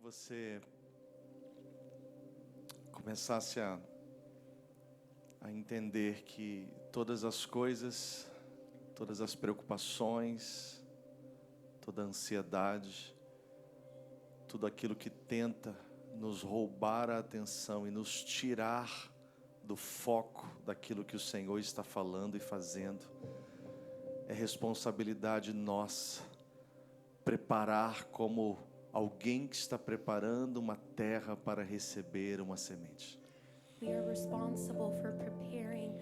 você começasse a entender que todas as coisas, todas as preocupações, toda a ansiedade, tudo aquilo que tenta nos roubar a atenção e nos tirar do foco daquilo que o Senhor está falando e fazendo, é responsabilidade nossa preparar como alguém que está preparando uma terra para receber uma semente. We are responsible for preparing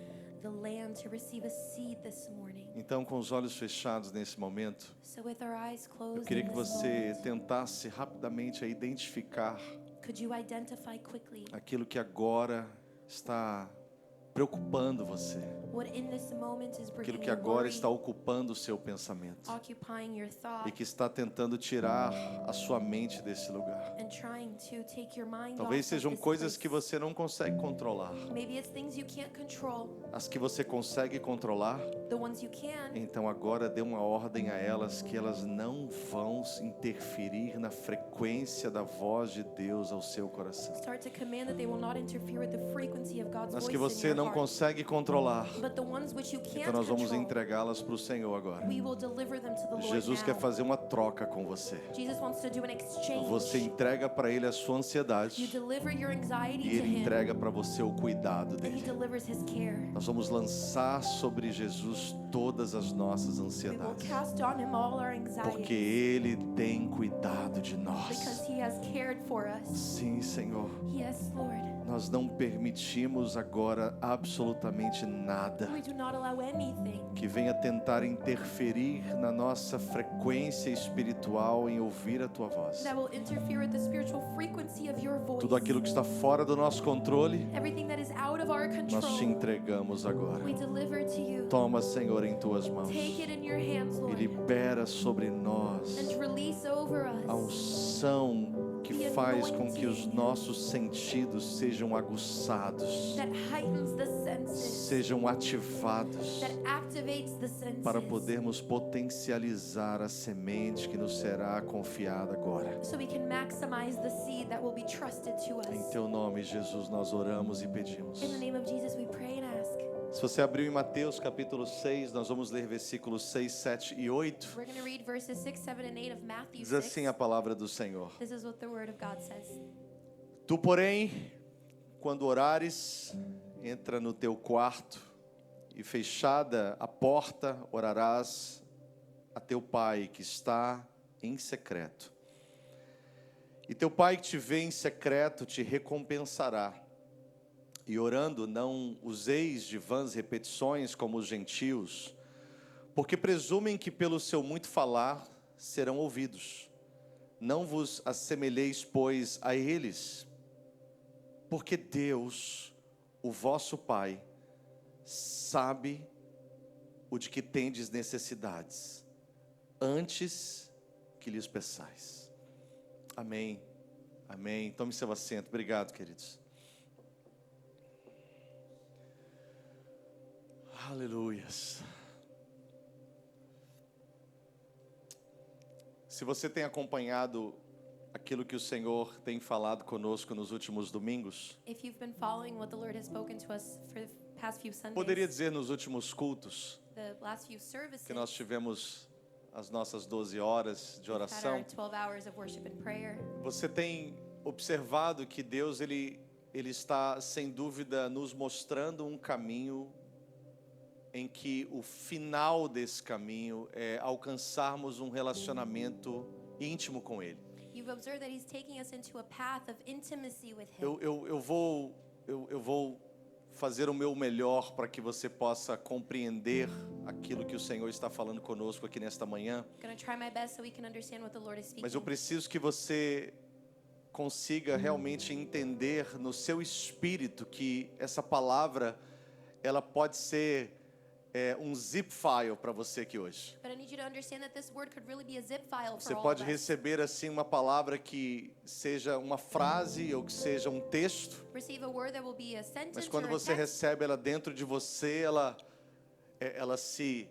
the land to receive a seed this morning. Então, com os olhos fechados nesse momento, So with our eyes eu closed queria in que this você moment, tentasse rapidamente a identificar could you identify quickly aquilo que agora está preocupando você, what in this moment is aquilo bringing que you agora worry, está ocupando o seu pensamento occupying your thought, e que está tentando tirar a sua mente desse lugar. and trying to take your mind Talvez off of sejam this coisas que place. você não consegue controlar. Maybe it's things you can't control. As que você consegue controlar, The ones you can, então agora dê uma ordem a elas que elas não vão interferir na frequência da voz de Deus ao seu coração. start to command that they will not interfere with the frequency of God's As voice que você in your não heart. consegue controlar, But the ones which you can't então nós vamos control, entregá-las para o Senhor agora. we will deliver them to the Lord Jesus now. quer fazer uma troca com você. Jesus wants to do an exchange. Você entrega para Ele a sua You ansiedade deliver your anxiety e to Ele Him, entrega para você o cuidado and He dEle. delivers His care. Nós vamos lançar sobre Jesus todas as nossas We will ansiedades, cast on Him all our porque anxiety Ele tem cuidado de nós. because He has cared for us. Sim, Senhor. Yes, Lord. Nós não permitimos agora absolutamente nada We do not allow anything que venha tentar interferir na nossa frequência espiritual em ouvir a Tua voz. that will interfere with the spiritual frequency of your voice. Tudo aquilo que está fora do nosso controle, Everything that is out of our nós te control, entregamos agora. we deliver to you. Toma, Senhor, em Tuas mãos Take it in your hands, e Lord, libera sobre nós and release over a us unção que faz com que os nossos sentidos sejam aguçados, that heightens the senses, sejam ativados, that activates the senses, para podermos potencializar a semente que nos será confiada agora. so we can maximize the seed that will be trusted to us. Em Teu nome, Jesus, nós oramos e pedimos. In the name of Jesus, we pray and ask. Se você abriu em Mateus capítulo 6, nós vamos ler versículos 6, 7 e 8. We're going to read verses 6, 7, and 8 of Matthew Diz 6. assim a palavra do Senhor: This is what the word of God says. Tu, porém, quando orares, entra no teu quarto e fechada a porta, orarás a teu pai que está em secreto. E teu pai que te vê em secreto te recompensará. E orando, não useis de vãs repetições como os gentios, porque presumem que pelo seu muito falar serão ouvidos. Não vos assemelheis, pois, a eles, porque Deus, o vosso Pai, sabe o de que tendes necessidades, antes que lhes peçais. Amém. Amém. Tome seu assento. Obrigado, queridos. Aleluias. Se você tem acompanhado aquilo que o Senhor tem falado conosco nos últimos domingos, If you've been following what the Lord has spoken to us for the past few Sundays, poderia dizer nos últimos cultos, the last few services, que nós tivemos as nossas 12 horas de had our oração, 12 hours of worship and prayer. você tem observado que Deus ele está sem dúvida nos mostrando um caminho em que o final desse caminho é alcançarmos um relacionamento íntimo com Ele. You've observed that He's taking us into a path of intimacy with Him. Eu vou fazer o meu melhor para que você possa compreender aquilo que o Senhor está falando conosco aqui nesta manhã. I'm going to try my best so we can understand what the Lord is speaking. Mas eu preciso que você consiga realmente entender no seu espírito que essa palavra ela pode ser um zip file para você aqui hoje. But I need you to understand that this word could really be a zip file for Você all pode of us. receber assim uma palavra que seja uma frase ou que seja um texto, Receive a word that will be a sentence mas quando or a você text. recebe ela dentro de você, ela se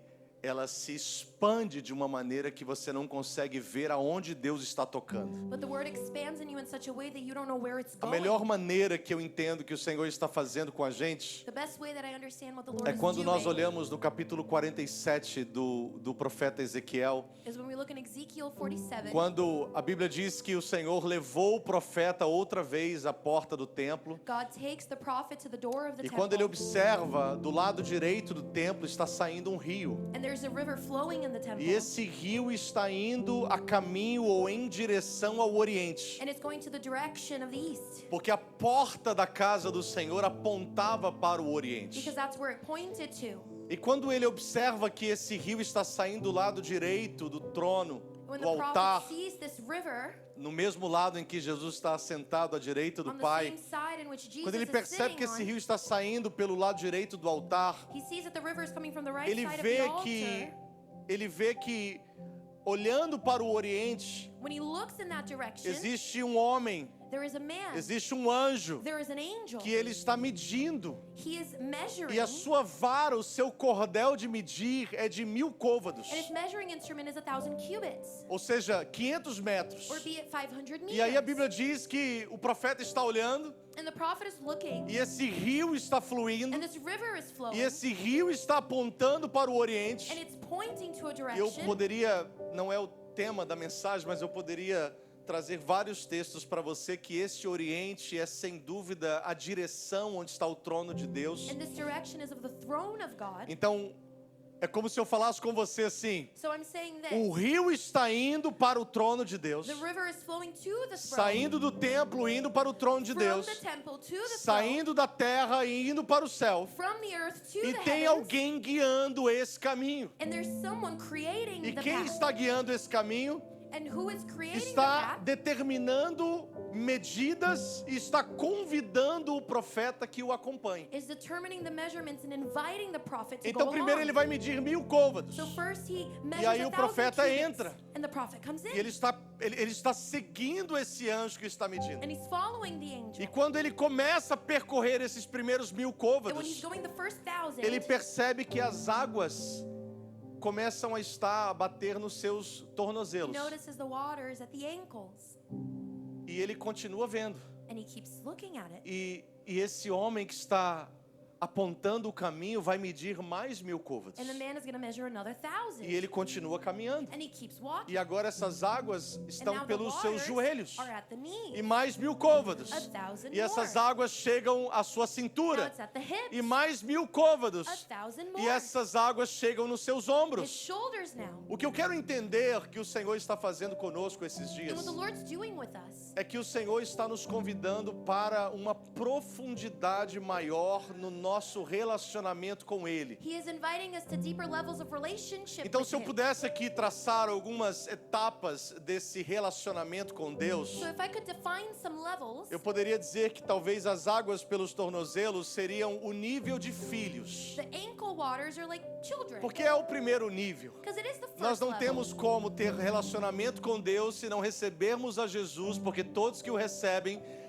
expande de uma maneira que você não consegue ver aonde Deus está tocando. But the word expands in you in such a way that you don't know where it's A going. melhor maneira que eu entendo que o Senhor está fazendo com a gente The best way that I understand what the Lord é is quando nós doing olhamos no capítulo 47 do profeta Ezequiel, is when we look in Ezekiel 47. quando a Bíblia diz que o Senhor levou o profeta outra vez à porta do templo, God takes the prophet to the door of the e temple. quando ele observa, do lado direito do templo está saindo um rio. And there's a river flowing in the temple. E esse rio está indo a caminho ou em direção ao Oriente. And it's going to the direction of the east. Porque a porta da casa do Senhor apontava para o Oriente. Because that's where it pointed to. E quando ele observa que esse rio está saindo do lado direito do trono, When do the altar, prophet sees this river no mesmo lado em que Jesus está sentado à direita do on the Pai, same side in which Jesus quando ele is percebe sitting que esse on, rio está saindo pelo lado direito do altar, he sees that the river is coming from the right ele side of vê the altar. que olhando para o Oriente, When he looks in that direction, existe um homem, there is a man. existe um anjo There is an angel. que ele está medindo. He is measuring. E a sua vara, o seu cordel de medir é de 1000 côvados. And its measuring instrument is 1,000 cubits. Ou seja, 500 metros. Or be it 500 meters. E aí a Bíblia diz que o profeta está olhando And the prophet is looking. e esse rio está fluindo. And this river is flowing. E esse rio está apontando para o Oriente. And it's pointing to a E eu direction. poderia, não é o tema da mensagem, mas eu poderia trazer vários textos para você que este Oriente é sem dúvida a direção onde está o trono de Deus. And this direction is of the throne of God. Então, é como se eu falasse com você assim: So I'm saying this. o rio está indo para o trono de Deus, The river is flowing to the throne. saindo do templo, indo para o trono de From Deus, the temple to the throne. saindo da terra e indo para o céu. From the earth to E the tem heavens. alguém guiando esse caminho. And there's someone creating E the quem path. está guiando esse caminho And who is creating the está path determinando medidas e está convidando o profeta que o acompanhe. is determining the measurements and inviting the prophet to Então go primeiro along. ele vai medir 1000 côvados. So first he measures E aí o 1,000 profeta cubits, entra. And the prophet comes in. E ele está seguindo esse anjo que está medindo. And he's following the angel. E quando ele começa a percorrer esses primeiros 1000 And when he's côvados, going the first 1,000, ele percebe que as águas começam a estar a bater nos seus he tornozelos. notices the waters at the ankles. E ele continua vendo. And he keeps looking at it. E esse homem que está apontando o caminho vai medir mais 1000 côvados. And the man is going to measure another 1,000. E ele continua caminhando. And he keeps walking. E agora essas águas And estão now the pelos seus waters joelhos. are at the knees. E mais 1000 côvados. 1,000 E essas more. águas chegam à sua Now cintura. it's at the hips. E mais 1000 côvados. 1,000 more. E essas águas chegam nos seus His ombros. shoulders now. O que eu quero entender que o Senhor está fazendo conosco esses And dias what the Lord's doing with us é que o Senhor está nos convidando para uma profundidade maior no nosso relacionamento com Ele. He is inviting us to deeper levels of relationship Então, with se eu him. pudesse aqui traçar algumas etapas desse relacionamento com Deus, So if I could define some levels, eu poderia dizer que talvez as águas pelos tornozelos seriam o nível de filhos, the ankle waters are like children. porque é o primeiro nível. Because it is the first Nós não level. temos como ter relacionamento com Deus se não recebermos a Jesus, porque todos que o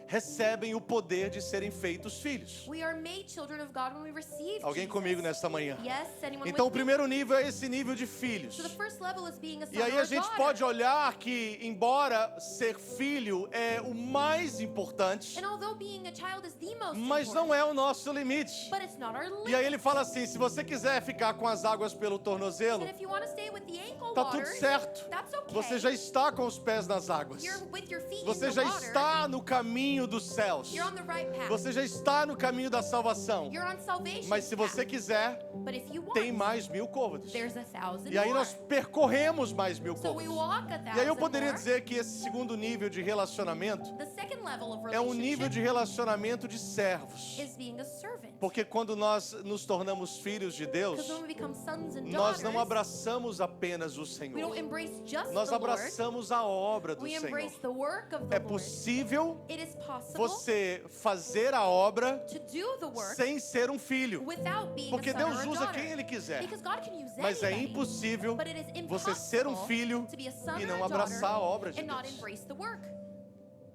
recebem o poder de serem feitos filhos. We are made children of God when we receive Alguém Jesus. comigo nesta manhã? Yes, anyone Então o with me? primeiro nível é esse nível de filhos. So the first level is being a son E aí or a a gente daughter. pode olhar que, embora ser filho é o mais importante, And although being a child is the most mas important, não é o nosso limite. but it's not our limit. E aí ele fala assim: se você quiser ficar com as águas pelo tornozelo, And if you want to stay with the ankle tá tudo waters, certo. that's okay. Você já está com os pés nas águas. You're with your feet Você in the já water. está no caminho dos céus. You're on the right path. Você já está no caminho da salvação. You're on salvation Mas se você path. quiser, But if you want, tem mais 1000 côvados. there's 1,000 E aí more. nós percorremos mais 1000 So we côvados. walk 1,000 E aí eu poderia more. dizer que esse segundo nível de relacionamento The second level of é um nível relationship de relacionamento de servos. is being a servant. Porque quando nós nos tornamos filhos de Deus, Because when we become sons and nós daughters, não abraçamos apenas o we Senhor. don't embrace just Nós the Lord. abraçamos a obra do We Senhor. embrace the work of the É Lord. possível It is possible você fazer a obra to do the work sem ser um filho. without being Porque a son Deus or a usa daughter. quem Ele quiser. Because God can use Mas é anybody. impossível But it is você ser um impossible filho to be a son e or não a abraçar a daughter obra de and not Deus. embrace the work.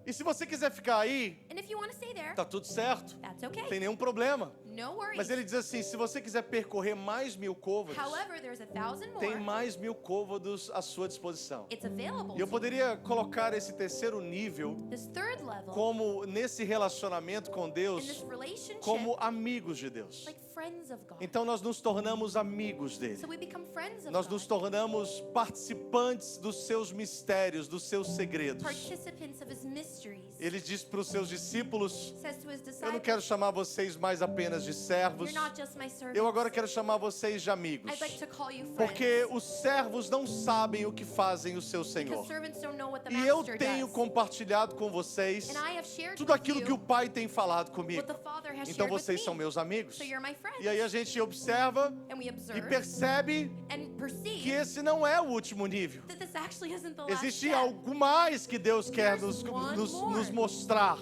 E se você quiser ficar aí, And if you want to stay there, tá tudo certo. that's Não okay. tem nenhum problema. no worries. Mas ele diz assim, se você quiser percorrer mais 1000 côvados, However, there's 1,000 more. tem mais 1000 côvados à sua disposição. It's available E eu to poderia colocar esse terceiro nível you. This third level, como nesse relacionamento com in Deus, this relationship, como amigos de Deus. like friends of God. Então nós nos tornamos amigos dele. So we become friends of Nós God. nos tornamos participantes dos seus mistérios, dos seus segredos. Participants of his mysteries. Ele diz para os seus discípulos, Says to his eu não disciples, quero chamar vocês mais apenas de servos, you're not just my servants. eu agora quero chamar vocês de amigos. I'd like to call you friends. Porque os servos não sabem o que fazem o seu Senhor. Because servants don't know what the E eu master tenho does. compartilhado com vocês And I have shared tudo with aquilo you que o Pai tem falado comigo. what the Father has Então shared with vocês me. são meus amigos. So you're my friends. E aí a gente observa And we e observe percebe and perceive que esse não é o último nível. that this actually isn't the last Existe step. algo mais que Deus quer There's one nos more. mostrar.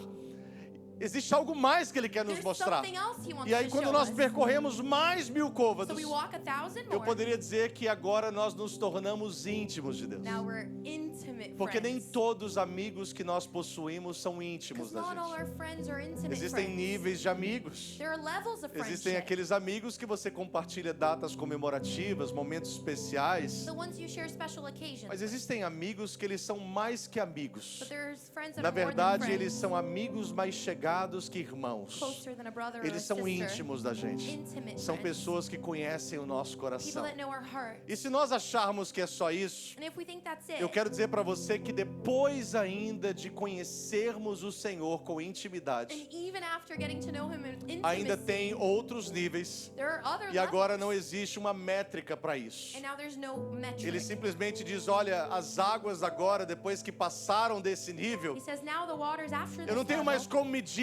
Existe algo mais que Ele quer nos There's mostrar. something else he wants E aí to quando show nós us. percorremos mais 1000 So côvados, we walk 1,000 eu more. poderia dizer que agora nós nos tornamos íntimos de Deus. Now we're intimate Porque nem friends. todos os amigos que nós possuímos são íntimos Because da not all gente. our friends are intimate Existem friends. níveis de amigos. There are levels of Existem friendship. aqueles amigos que você compartilha datas comemorativas, momentos especiais. The ones you share special occasions. Mas existem amigos que eles são mais que amigos. But there's friends that Na are more than verdade, friends. eles são amigos mais chegados que irmãos. Closer than a brother or a Eles são sister. íntimos da gente. Intimate São friends. pessoas que conhecem o nosso People coração. that know our heart. E se nós acharmos que é só isso, And if we think that's it, eu quero dizer para você que depois ainda de conhecermos o Senhor com intimidade, and even after getting to know him in intimacy, ainda tem outros níveis. there are other E agora levels. não existe uma métrica para isso. And now there's no metric. Ele simplesmente diz, olha, as águas agora, depois que passaram desse nível, He says now the waters after eu this não tenho level, mais como medir.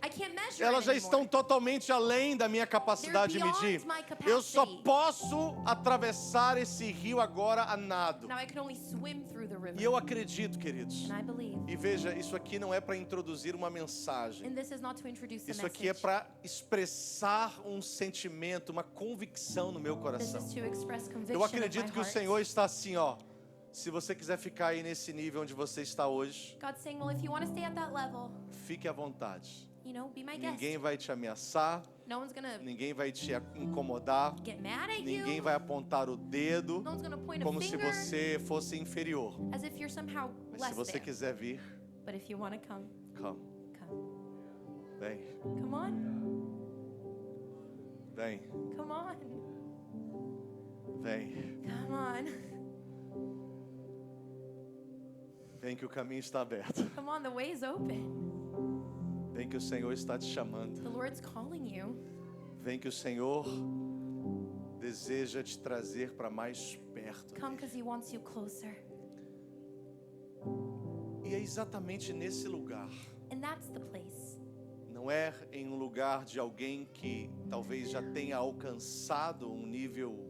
I can't measure Elas it já anymore. estão totalmente além da minha capacidade de They're medir. beyond my capacity. Eu só posso atravessar esse rio agora a nado. Now I can only swim through the river. E eu acredito, queridos. And I believe. E veja, isso aqui não é para introduzir uma mensagem. And this is not to introduce a Isso message. aqui é para expressar um sentimento, uma convicção no meu This coração. is to express conviction Eu of my acredito que o heart. Senhor está assim, ó. Se você quiser ficar aí nesse nível onde você está hoje, God's saying, well, if you want to stay at that level, fique à vontade. you know, be my guest. Ninguém vai te ameaçar, No one's gonna ninguém vai te incomodar, get mad at ninguém you. vai apontar o dedo No one's gonna point a como se finger você fosse inferior. as if you're somehow Mas se less você than. quiser vir, But if you want to come, come. come. Vem, Come on. vem, Come on. vem. Come on. Vem que o caminho está aberto. Come on, the way's open. Vem que o Senhor está te chamando. The Lord's calling you. Vem que o Senhor deseja te trazer para mais perto. Come because he wants you closer. E é exatamente nesse lugar. And that's the place. Não é em um lugar de alguém que talvez já tenha alcançado um nível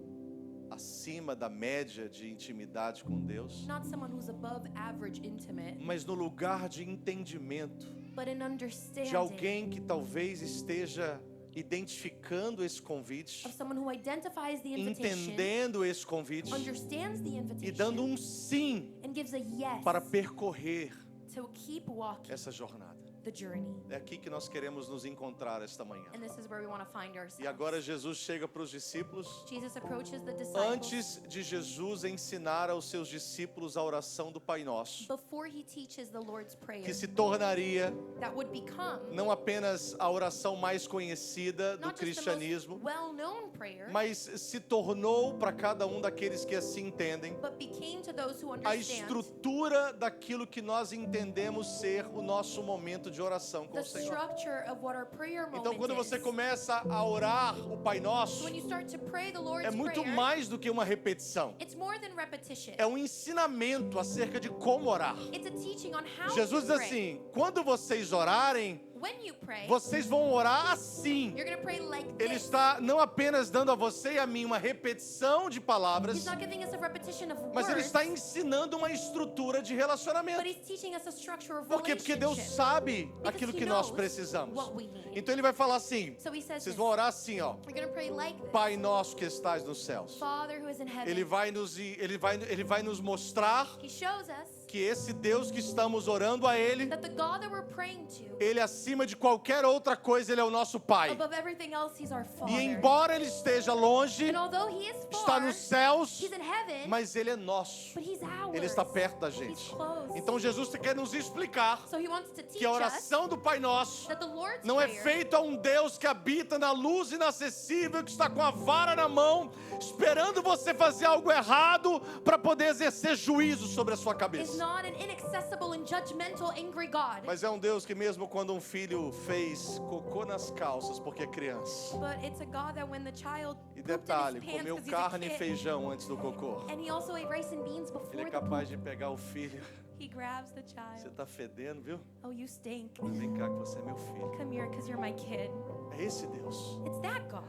acima da média de intimidade com Deus, Not someone who's above average intimate, mas no lugar de entendimento but in understanding de alguém que talvez esteja identificando esse convite, of someone who identifies the invitation, entendendo esse convite understands the e invitation, dando um sim and gives a yes para percorrer to keep walking essa jornada. the journey. É aqui que nós queremos nos encontrar esta manhã. And this is where we want to find ourselves. E agora Jesus chega para os discípulos. Jesus approaches the disciples. Antes de Jesus ensinar aos seus discípulos a oração do Pai Nosso, Before he teaches the Lord's Prayer, que se tornaria that would become não apenas a oração mais conhecida do not just the cristianismo, most well-known prayer, mas se tornou para cada um daqueles que assim entendem but became to those who a understand estrutura daquilo que nós entendemos ser o nosso momento de oração com the o Senhor. structure of what our prayer moment Então, quando você is. começa a orar o Pai So Nosso, when you start to pray the Lord's é muito Prayer, mais do que uma repetição. it's more than repetition. É um ensinamento acerca de como orar. It's a teaching on how Jesus to diz pray. assim: quando vocês orarem, When you pray, vocês vão orar assim. you're going to pray like Ele this. está não apenas dando a você e a mim uma repetição de He's palavras, not giving us a repetition of mas ele words, está ensinando uma estrutura de relacionamento. but he's teaching us a structure of Por quê? Porque Deus relationship. sabe Because aquilo he que nós knows precisamos. what we need. Então ele vai falar assim: So he says vocês this. vão orar assim, ó. We're going to pray like this. Pai nosso que estás nos céus. Father who is in heaven. Ele vai nos mostrar He shows us que esse Deus que estamos orando a Ele, that the God that we're praying to, Ele acima de qualquer outra coisa, Ele é o nosso Pai. above everything else, He's our Father. E embora Ele esteja longe, And although He is está far, nos céus, He's in heaven, mas Ele é nosso. but He's ours. Ele está perto da He's gente. close. Então Jesus quer nos explicar So He wants to teach que a us oração do Pai Nosso that the Lord's não é Prayer feita a um Deus que habita na luz inacessível, que está com a vara na mão, esperando você fazer algo errado para poder exercer juízo sobre a sua is cabeça. not an inaccessible and judgmental, angry God. Mas é um Deus que mesmo quando um filho fez cocô nas calças porque é criança, But it's a God that when the child e pooped in detalhe, his pants comeu 'cause he's a carne e kid, feijão antes do cocô, and he also ate rice and beans before ele é the capaz poop, de pegar o filho. he grabs the Você child. está fedendo, viu? Oh, you stink. Vem cá que você é meu filho. Come here because you're my kid. É esse Deus. It's that God.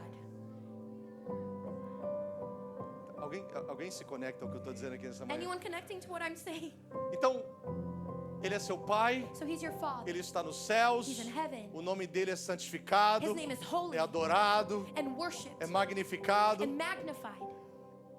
Alguém se conecta ao que eu estou dizendo aqui nessa manhã? Anyone connecting to what I'm saying? Então, Ele é seu Pai, So He's your Father. Ele está nos céus, He's in heaven. o nome dele é santificado, His name is holy é adorado, and worshipped é magnificado. and magnified.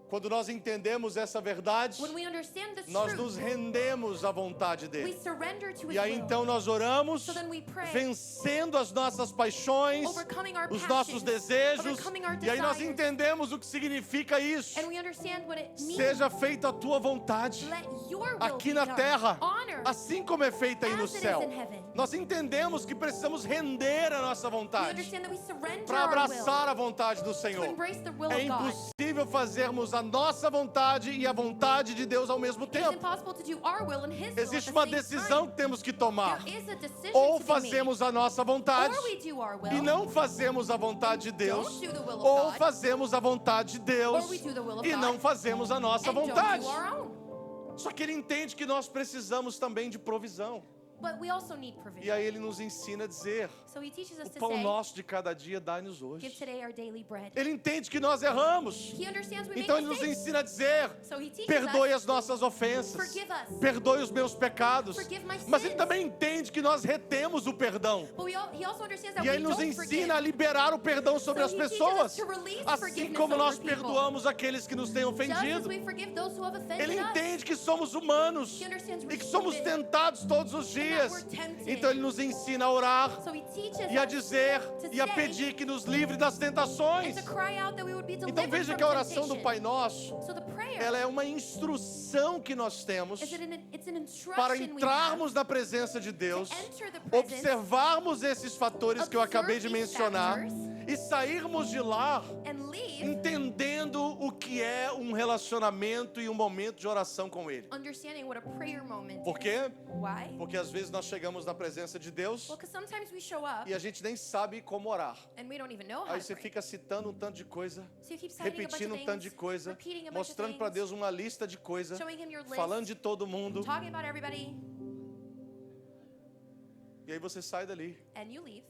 Quando nós entendemos essa verdade, When we understand this nós truth, nos rendemos à vontade we dele. surrender to His E aí will. então nós oramos, So then we pray, vencendo as nossas paixões, overcoming our os passions, nossos desejos, overcoming our e aí nós desires. entendemos o que significa isso. And we understand what it means. Seja feita a tua vontade, Let your will aqui be na done terra, on earth assim como é feita aí no as it is céu. in heaven. Nós entendemos que precisamos render a nossa We vontade understand that we surrender para our will abraçar a vontade do to Senhor. embrace the will É of God. impossível fazermos a nossa vontade e a vontade de Deus ao mesmo It is tempo. impossible to do our will and His will Existe at uma the same decisão time. que temos que tomar. There is a decision Ou to be fazemos a nossa made. vontade Or we do our will, e não fazemos a vontade de Deus, don't do the will of ou God, fazemos a vontade de Deus or we do the will of e God, não fazemos a nossa and don't vontade. do our own. Só que ele entende que nós precisamos também de provisão. But we also need E provision. aí ele nos ensina a dizer: So He teaches us o to pão say, nosso de cada dia dá-nos give hoje. today our daily bread. Ele entende que nós erramos. He understands we Então make ele nos mistakes. ensina a dizer: So He teaches perdoe us, as nossas ofensas, forgive us. perdoe os meus pecados. Forgive my Mas ele sins. também entende que nós retemos o perdão. But He also understands that E we ele nos don't forgive. ensina a liberar o perdão sobre as So he teaches pessoas, us to release assim forgiveness como nós over people. perdoamos aqueles que nos têm Just as ofendido. we forgive those who have offended Ele us. entende que somos humanos He understands e we're que somos human. tentados todos os dias. we're tempted. Então ele nos ensina a orar So He teaches e a us dizer to e a say pedir que nos livre das and tentações. to cry out that we would be Então delivered veja from que a oração do temptation. Pai Nosso, So the prayer ela é uma instrução que nós temos it's an instruction para we have entrarmos na presença de Deus, to enter the presence, observarmos esses fatores que eu acabei de observe these mencionar factors, e sairmos de lá and leave entendendo o que é um relacionamento e um momento de oração com Ele. understanding what a prayer moment Por is. quê? Why? Porque às vezes nós chegamos na presença de Deus Well, because sometimes we show up e a gente nem sabe como orar. and we don't even know how Aí to você pray. fica citando um tanto de coisa, So you keep citing a bunch repetindo of um tanto de things, coisa, repeating a bunch of mostrando para things, Deus uma lista de coisas, showing Him your list, falando de todo mundo, talking about everybody, e aí você sai dali and you leave.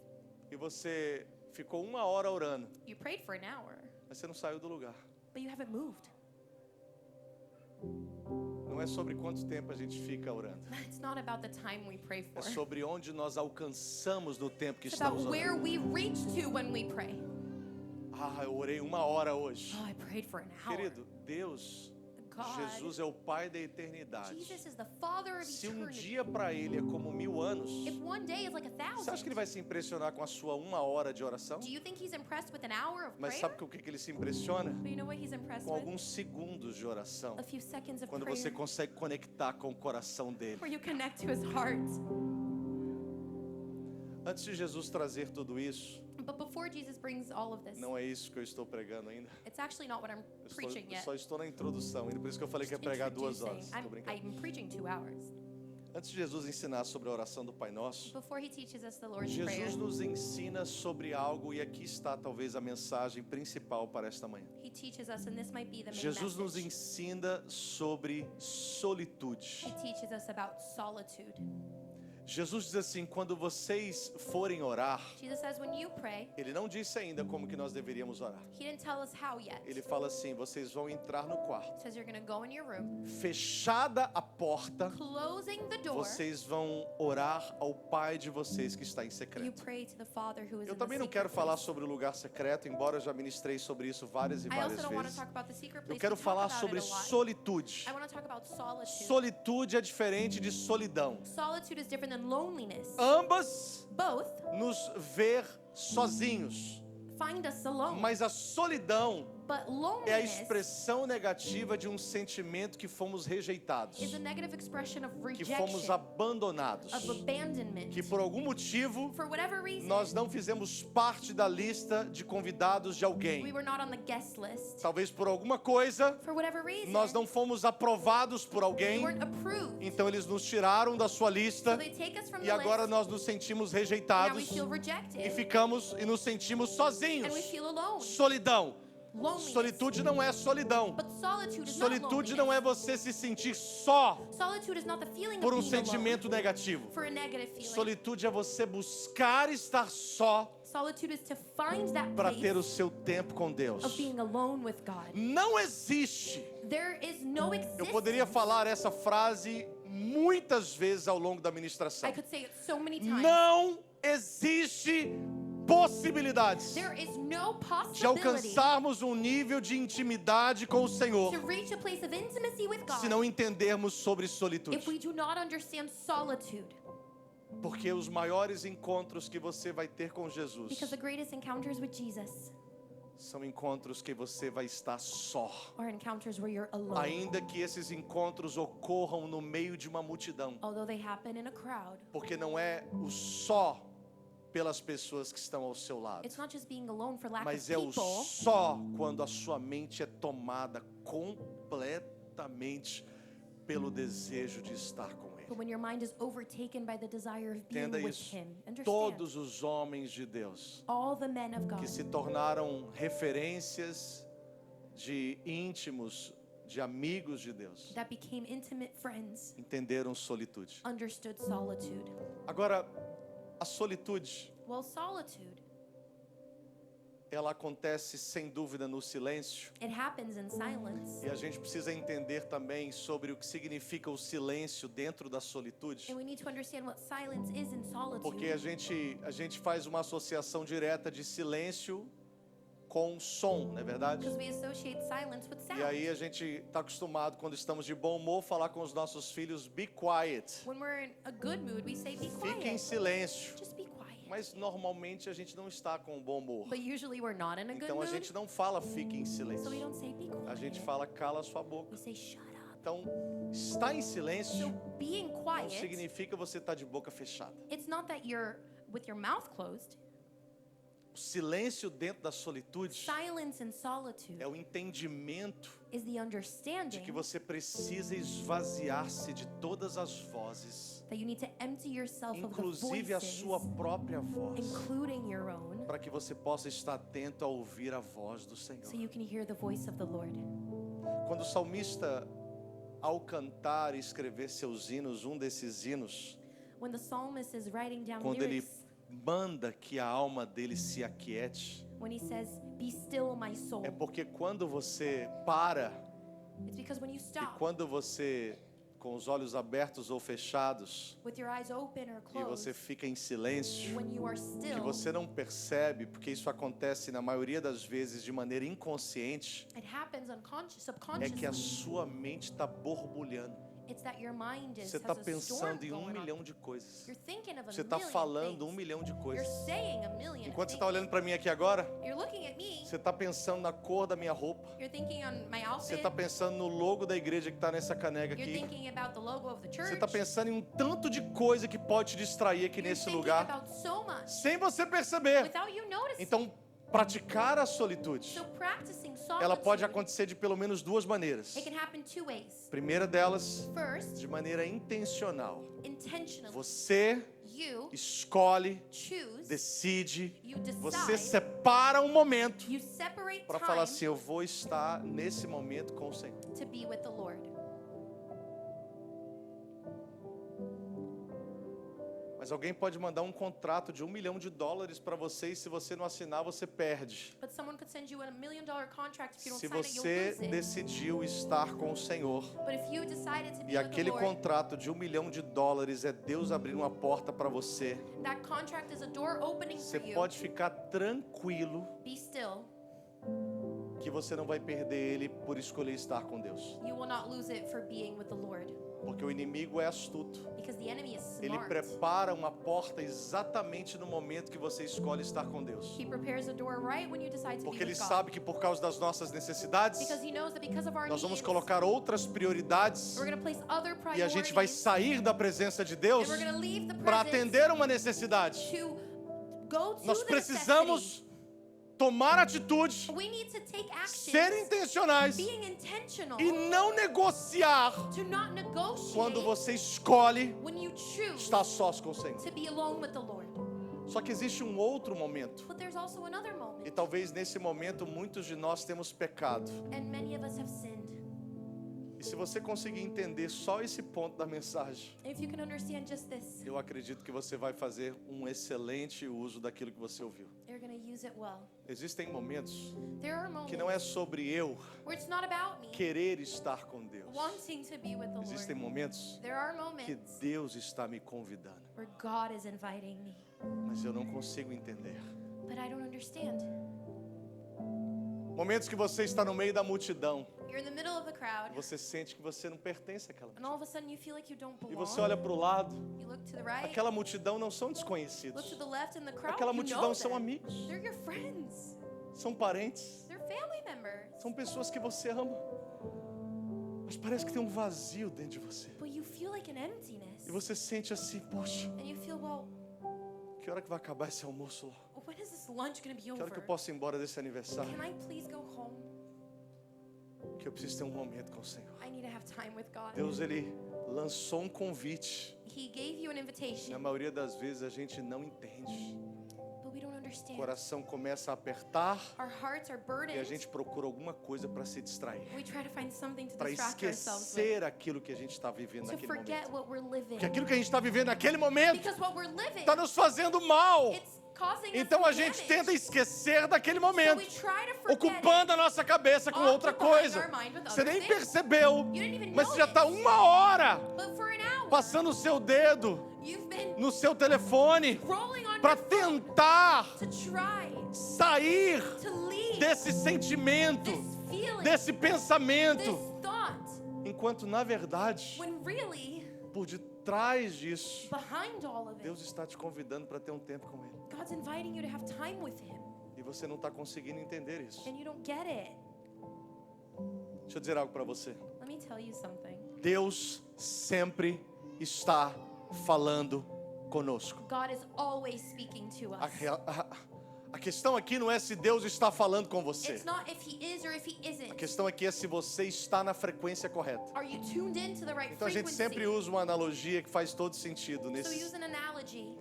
e você ficou 1 hora orando, You prayed for an hour, mas você não saiu do lugar. but you haven't moved. Não é sobre quanto tempo a gente fica orando, It's not about the time we pray é for. sobre onde nós alcançamos no tempo que It's about estamos where orando. we reach to when we pray. Ah, eu orei 1 hora hoje. Oh, I prayed for an hour. Querido, Deus, God, Jesus é o Pai da eternidade. Jesus is the Father of Se um eternity. dia para Ele é como 1000 anos, If one day is like você acha 1,000, que Ele vai se impressionar com a sua 1 hora de oração? do you think He's impressed with an hour of Mas prayer? sabe com o que Ele se impressiona? But you know what He's impressed Com with? alguns segundos de oração. A few seconds of Quando prayer você consegue conectar com o coração dele. where you connect to His heart. Antes de Jesus trazer tudo isso, But before Jesus brings all of this, não é isso que eu estou pregando ainda. it's actually not what I'm preaching Eu yet. só estou na introdução, ainda por isso que eu falei que ia pregar 2 horas. Introducing. Tô brincando. I'm preaching 2 hours. Antes de Jesus ensinar sobre a oração do Pai Nosso, Before He teaches us the Lord's Prayer, Jesus nos ensina sobre algo, e aqui está talvez a mensagem principal para esta manhã. He teaches us, and this might be the main Jesus nos message. ensina sobre solitude. He teaches us about solitude. Jesus diz assim, quando vocês forem orar, Jesus says when you pray, ele não disse ainda como que nós deveríamos orar. he didn't tell us how yet. Ele fala assim, vocês vão entrar no quarto. He says you're going to go in your room, Fechada a porta, closing the door, vocês vão orar ao Pai de vocês que está em you secreto. pray to the Father who is Eu in the também não secret quero falar place. sobre o lugar secreto, embora eu já ministrei sobre isso várias e I also várias don't want to vezes. talk about the secret place. Eu quero We talk falar about sobre it a lot. solitude. I want to talk about solitude. Solitude é diferente de solidão. Solitude is different than loneliness. Ambas Both nos ver sozinhos, find us alone. mas a solidão But é a loneliness expressão negativa de um sentimento que fomos rejeitados, is a negative expression of que fomos rejection, abandonados, of abandonment. que por algum motivo For whatever reason, nós não fizemos parte da lista de convidados de we alguém. were not on the guest list. Talvez por alguma coisa For whatever reason, nós não fomos aprovados por we alguém, weren't approved. então eles nos tiraram da sua So lista they take us from e the agora list. nós nos sentimos Now we rejeitados feel e rejected. ficamos e nos sentimos And sozinhos. we feel alone. Solidão. Loneliness. Solitude não é solidão. But solitude is not Solitude loneliness. não é você se sentir só Solitude is not the feeling por of um being alone. sentimento negativo. For a negative feeling. Solitude é você buscar estar só Solitude is to find that para place ter o seu tempo com Deus. of being alone with God. Não existe. There is no Eu existence. poderia falar essa frase muitas vezes ao longo da ministração. I could say it so many times. Não existe possibilidades There is no de possibility alcançarmos um nível de intimidade com o Senhor to reach a place of intimacy with God se não entendermos sobre solitude. if we do not understand solitude. Porque os maiores encontros que você vai ter com Jesus Because the greatest encounters with Jesus são encontros que você vai estar só. are encounters where you're alone. Ainda que esses encontros ocorram no meio de uma multidão. Although they happen in a crowd. Porque não é o só pelas pessoas que estão ao seu lado. It's not just being alone for lack Mas of é o people. só quando a sua mente é tomada completamente pelo desejo de estar com Ele. But when your mind is overtaken by the desire of being Entenda with isso. Him. Understand. Todos os homens de Deus All the men of God que se tornaram referências de íntimos, de amigos de Deus, that became intimate friends entenderam solitude. understood solitude. Agora, a solitude, Well, solitude, ela acontece sem dúvida no silêncio. it happens in silence. E a gente precisa entender também sobre o que significa o silêncio dentro da solitude. And we need to understand what silence is in solitude. Porque a gente faz uma associação direta de silêncio com som, não é verdade? Because we associate silence with sound. E aí a gente está acostumado, quando estamos de bom humor, falar com os nossos filhos, be quiet. When we're in a good mood, we say, be Fique em quiet. silêncio. Just be quiet. Mas normalmente a gente não está com bom humor. But usually we're not in a good Então a mood. gente não fala fique em So we silêncio. don't say be quiet. A gente fala cala sua boca. We say shut up. Então, estar em So silêncio being não quiet, significa você estar de boca fechada. it's not that you're with your mouth closed. O silêncio dentro da solitude Silence in solitude é o entendimento is the de understanding que você precisa esvaziar-se de todas as vozes, that you need to empty yourself of the inclusive a voices, sua própria voz, including your own, para que você possa estar atento a ouvir a voz do Senhor. so you can hear the voice of the Lord. Quando o salmista, ao cantar e escrever seus hinos, um desses hinos, When the psalmist is writing down quando ele lyrics, manda que a alma dele se aquiete, when he says, "Be still, my soul," é porque quando você para it's because when you e stop quando você, com os olhos abertos ou fechados, with your eyes open or e você closed, fica em silêncio, when you are que still, você não percebe, porque isso acontece na maioria das vezes de maneira inconsciente, it happens é subconsciously. que a sua mente está borbulhando. It's that your mind Você has está a storm pensando em going on. milhão de coisas. You're thinking of a Você está million falando things. milhão de You're coisas. saying a million Enquanto você things. está olhando para mim aqui agora, You're looking at me. você está pensando na cor da minha roupa. You're thinking on my Você outfit. está pensando no logo da igreja que está nessa caneca You're aqui. thinking about the logo of the church. Você está pensando em um tanto de coisa que pode te distrair aqui You're nesse thinking lugar, about so much sem você perceber. without you noticing. Então, praticar a solitude, So practicing solitude, ela pode acontecer de pelo menos duas maneiras. it can happen two ways. Primeira delas, First, de maneira intencional. intentionally. Você You escolhe, choose, decide, you decide, você separa um momento you separate para time falar assim, eu vou estar nesse momento com o Senhor. to be with the Lord. Mas alguém pode mandar um contrato de $1 milhão para você e se você não assinar, você perde. But someone could send you a $1 million contract. If you don't Se sign it, you'll você lose it. decidiu estar com o Senhor But if you decided to be e with the aquele Lord, contrato de $1 milhão é Deus abrindo uma porta para você, that contract is a door opening você for you. pode ficar tranquilo Be still. que você não vai perder ele por escolher estar com Deus. You will not lose it for being with the Lord. Porque o inimigo é astuto. Because the enemy is Ele smart. prepara uma porta exatamente no momento que você escolhe estar com Deus. He prepares a door right when you decide to Porque be ele with God. sabe que por causa das nossas necessidades, Because he knows that because of our nós vamos needs, colocar outras prioridades we're going to place other e a gente vai priorities, sair da presença de Deus and we're going to leave the para presence atender uma necessidade. to go to Nós the precisamos necessity. tomar atitude, We need to take action, ser intencionais being intentional, e não negociar to not negotiate quando você escolhe when you choose estar sós com o Senhor. to be alone with the Lord. Só que existe um outro momento. But there's also another E moment, talvez nesse momento muitos de nós temos pecado. and many of us have sinned. E se você conseguir entender só esse ponto da mensagem, And if you can understand just this, eu acredito que você vai fazer um excelente uso daquilo que você ouviu. you're going to use it well. Existem momentos There are moments que não é sobre eu where it's not about me querer estar com Deus. wanting to be with the Existem Lord. momentos There are que moments Deus está me convidando, where God is inviting me, mas eu não consigo entender. but I don't understand. Momentos que você está no meio da multidão, You're in the middle of the crowd, você sente que você não pertence àquela and multidão. all of a sudden you feel like you don't E belong. você olha para o lado, You look to the right, aquela multidão não são look desconhecidos. to the left, and the crowd, Aquela you know multidão são them. amigos, They're your friends. são parentes, They're family members. são pessoas que você ama. Mas parece que tem um vazio dentro de você. But you feel like an emptiness. E você sente assim, poxa, And you feel, well, que hora que vai acabar esse almoço lá? when is this lunch going to be Que hora over? que eu posso ir embora desse aniversário? Can I please go home? Que eu preciso ter um momento com o Senhor. I need to have time with God. Deus, Ele lançou um convite. He gave you an Na invitation, maioria das vezes a gente não entende. but we don't O understand. coração começa a apertar Our hearts are e a burdened. gente procura alguma coisa para se distrair. We try to find something to Para distract ourselves with, esquecer aquilo que a gente está vivendo to naquele forget momento. what we're living. Porque aquilo que a gente está vivendo naquele momento Because what we're living, está nos fazendo mal. it's causing us Então some a gente damage. tenta esquecer daquele So momento, we try to forget ocupando a nossa cabeça com outra occupying coisa. our mind with Você other nem things. percebeu, You didn't even mas você já está notice. 1 hora But for an hour, passando o seu dedo you've been no seu telefone rolling on para your phone tentar to try sair to leave desse sentimento, this feeling, desse pensamento, this thought, enquanto na verdade, when really, por detrás disso, behind all of it, Deus está te convidando para ter um tempo com Ele. God's inviting you to have time with Him, E você não está conseguindo entender isso. and you don't get it. Deixa eu dizer algo para você. Let me tell you something. Deus sempre está falando conosco. God is always speaking to A, us. a questão aqui não é se Deus está falando com você. It's not if He is or if He A isn't. questão aqui é se você está na frequência correta. Are you tuned into the right Então a gente frequency? sempre usa uma analogia que faz todo sentido. So use Nesse, an analogy.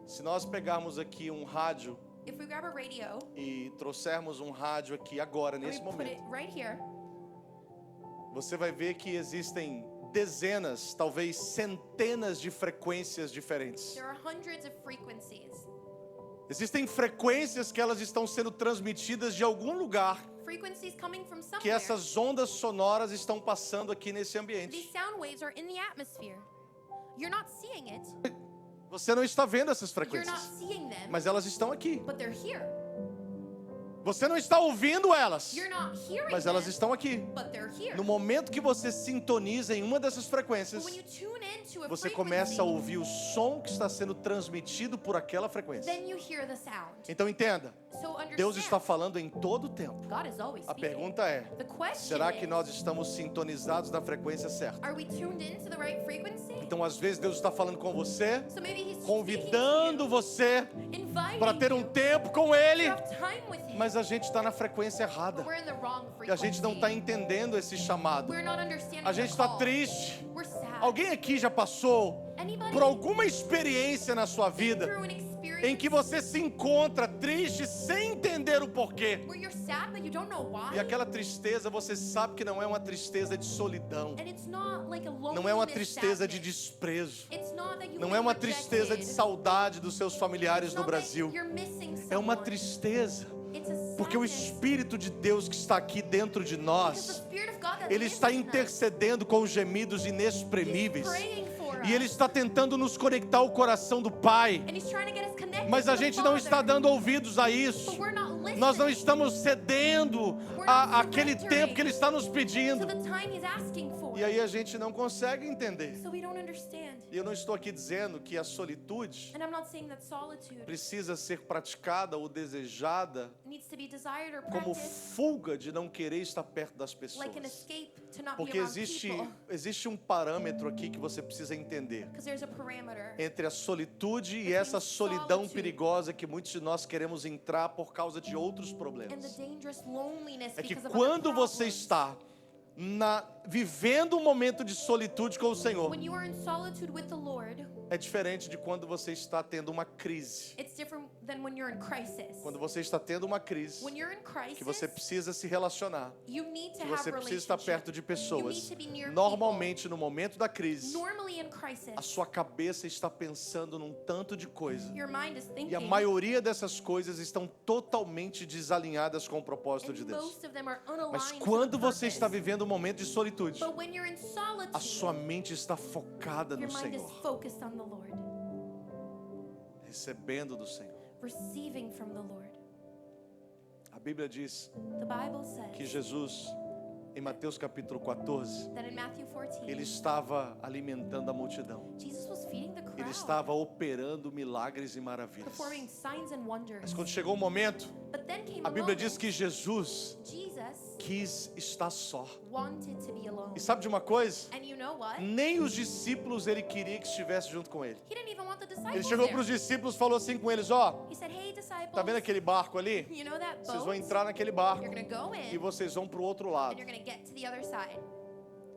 se nós pegarmos aqui um rádio If we grab a radio e trouxermos um rádio aqui agora, and we nesse put it momento, right here, você vai ver que existem dezenas, talvez centenas de frequências diferentes. there are hundreds of frequencies. Existem frequências que elas estão sendo transmitidas de algum lugar, Frequencies coming from que somewhere. essas ondas sonoras estão passando aqui nesse These ambiente. sound waves are in the atmosphere. You're not seeing it. Você não está vendo essas You're not frequências, seeing them, mas elas estão aqui. but they're here. Você não está ouvindo elas, You're not hearing mas elas them, estão aqui. but they're here. No momento que você sintoniza em uma dessas But frequências, when you tune into a você frequency, começa a ouvir o som que está sendo transmitido por aquela frequência. then you hear the sound. Então entenda, So understand, Deus está falando em todo o tempo. God is always A speaking. pergunta é, The question será que is, nós estamos sintonizados na frequência certa? are we tuned into the right frequency? Então às vezes Deus está falando com você, So maybe He's convidando você inviting para ter um you tempo com to Ele, have time with Him. mas a gente está na frequência errada. But we're in the wrong E frequency. a gente não está entendendo esse chamado. We're not understanding A gente the está call. triste. We're sad. Alguém aqui já passou Anybody por alguma experiência na sua vida through an experience em que você se encontra triste sem entender o porquê. where you're sad but you don't know why? E aquela tristeza, você sabe que não é uma tristeza de solidão. And it's not like a loneliness Não é uma tristeza de sadness. desprezo. It's not that you've Não been é uma tristeza de rejected. saudade dos seus familiares It's no not that Brasil. you're missing É uma someone. tristeza, It's a porque o sadness. Espírito de Deus que está aqui dentro de Because the nós, Spirit of God that Ele lives está in us, intercedendo com os gemidos He's inexprimíveis. praying for E Ele us. está tentando nos conectar ao coração do Pai. And He's trying to get us connected Mas to a the gente não Father. está dando ouvidos a isso. But we're not listening Nós não estamos cedendo àquele tempo que Ele está nos to pedindo. the time He's asking for. E aí a gente não consegue entender. So we don't understand. E eu não estou aqui dizendo que a solitude And I'm not saying that solitude precisa ser praticada ou desejada needs to be desired or como practiced fuga de não querer estar perto das pessoas. like an escape to not Porque be around people. existe um parâmetro aqui que você precisa entender. Because there's a parameter. Entre a solitude e essa solidão perigosa que muitos de nós queremos entrar por causa de outros And problemas. the dangerous loneliness É que because of quando other você problems. está vivendo um momento de solitude com o Senhor, When you are in solitude with the Lord, é diferente de quando você está tendo uma crise. it's different than when you're in crisis. Quando você está tendo uma crise, When you're in que você crisis, precisa se relacionar, you need to que have você precisa estar relationship. perto de You pessoas. need to be near Normalmente, no momento da crise, people. Normally in crisis, a sua cabeça está pensando num tanto de coisa. your mind is E a thinking, maioria dessas coisas estão totalmente desalinhadas com o propósito de and Deus. most of them are unaligned Mas to quando the você purpose. está vivendo um momento de solitude, But when you're in solitude, a sua mente está focada your no mind is Senhor, focused on the Lord, recebendo do Senhor. receiving from the Lord. A Bíblia diz The Bible que says Jesus, em Mateus capítulo 14, that in Matthew 14, ele estava alimentando a multidão. Jesus was feeding the crowd, Ele estava operando milagres e maravilhas. performing signs and wonders. Mas quando chegou o momento, But then came a a Bíblia moment, diz que Jesus Jesus quis estar só. wanted to be alone. E sabe de uma coisa? And you know what? Nem os discípulos ele queria que estivesse junto com ele. He didn't even want the disciples Ele chegou there. para os discípulos e falou assim com eles: ó, He said, hey disciples, tá vendo aquele barco ali? you know that Vocês boat? vão entrar naquele barco You're going to go e in vocês vão para o outro and lado. you're going to get to the other side.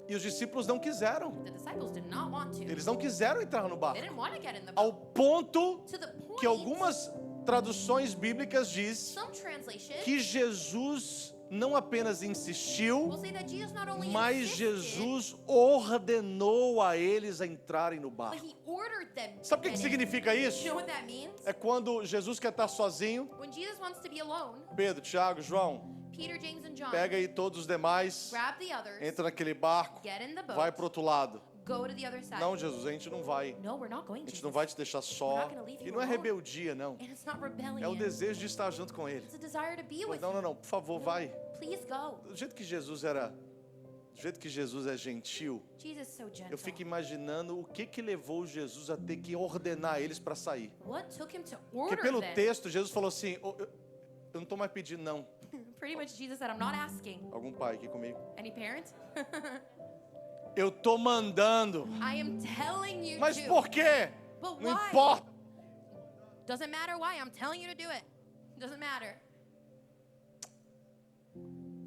E os discípulos não quiseram. The disciples did not want to. Eles não quiseram entrar no They barco. didn't want to get in the Ao boat. ponto To the point, que algumas traduções bíblicas diz some translations que Jesus não apenas insistiu, will say that Jesus not only mas insisted, Jesus ordenou a eles a entrarem no but barco. he ordered them to Sabe o que get in. significa You isso? know what that means? É quando Jesus quer estar sozinho. When Jesus wants to be alone, Pedro, Tiago, João, Peter, James, and John pega aí todos os demais, grab the others, entra naquele barco, get in the boat, vai pro outro lado. go to the other side. Não, Jesus, a gente não vai. No, we're not going A to. gente não vai te deixar só. E não é rebeldia, não. And it's not rebellion. É o desejo de estar junto com Ele. It's a desire to be with Não, não, não, por favor, vai. you. Please go. Do jeito que Jesus é gentil, Jesus is so gentle. eu fico imaginando o que levou Jesus a ter que ordenar eles para sair. What took him to Porque order pelo them? texto, Jesus falou assim: eu não estou mais pedindo, não. Pretty much Jesus said, I'm not asking. Algum pai aqui comigo? Any parents? Eu estou mandando. I am telling you Mas to. por quê? But Não why? importa. Doesn't matter why. I'm telling you to do it. Doesn't matter.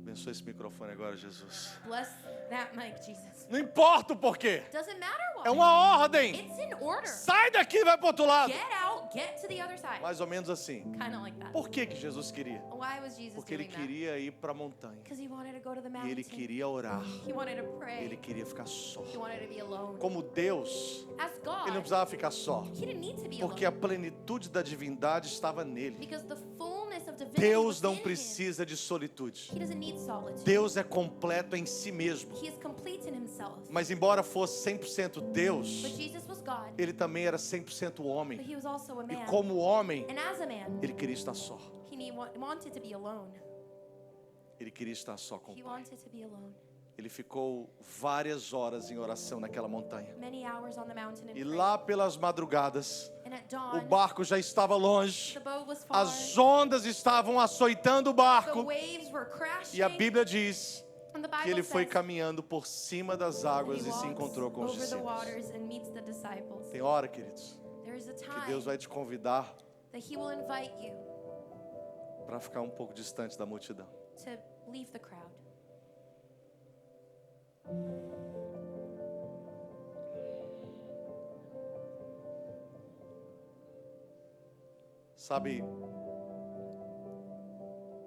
Abençoa esse microfone agora, Jesus. Bless that mic, Jesus. Não importa o porquê. Doesn't matter why. É uma ordem. It's in order. Sai daqui e vai para outro lado. Get out, get to the other side. Mais ou menos assim. Kind of like that. Por que Jesus queria? Why was Jesus Porque ele doing that? queria ir para a montanha. Because he wanted to go to the E mountain. ele queria orar. He wanted to pray. Ele queria ficar só. He wanted to be alone. Como Deus, As God, ele não precisava ficar só. he didn't need to be Porque a alone. plenitude da divindade estava nele. Because the fullness of divinity Deus was não in him. precisa de solitude. He doesn't need solitude. Deus é completo em si mesmo. He is complete in himself. Mas embora fosse 100% Deus, But Jesus was God. ele também era 100% But homem. he was also a E man. como homem, And as a man, ele queria estar só. wanted to be alone. Ele queria estar só com o He Pai. wanted to be alone. Ele ficou várias horas em oração naquela montanha. Many hours on the mountain and E prayed. lá pelas madrugadas, And at o dawn, barco já estava longe. the boat was far. As ondas estavam açoitando o The barco. waves were crashing. E a Bíblia diz And the que Bible ele foi says caminhando por cima das that águas he e se walks encontrou com os over the discípulos. waters and meets the disciples. Tem hora, queridos, There is a que time Deus vai te convidar that he will invite you para ficar um pouco distante da multidão. to leave the crowd. Sabe,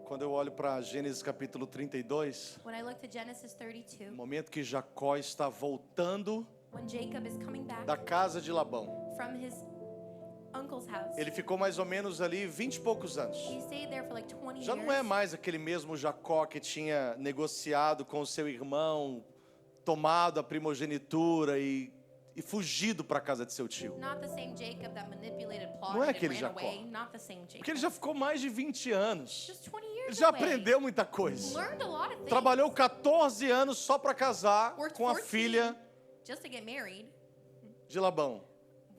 quando eu olho para Gênesis capítulo 32, When I look to Genesis no 32, momento que Jacó está voltando when Jacob is coming back da casa de Labão, from his uncle's house, ele ficou mais ou menos ali 20 e poucos anos. he stayed there for like 20 Já years. não é mais aquele mesmo Jacó que tinha negociado com o seu irmão, tomado a primogenitura e fugido para a casa de seu tio. Not the same Jacob that manipulated, Não é plotted, and aquele ran Jacó. away. Not the same Jacob. Porque ele já ficou mais de 20 anos. Just 20 Ele years já away. aprendeu muita coisa. Learned a lot of things. Trabalhou 14 anos só para casar Worked com a 14 filha just to get married de Labão.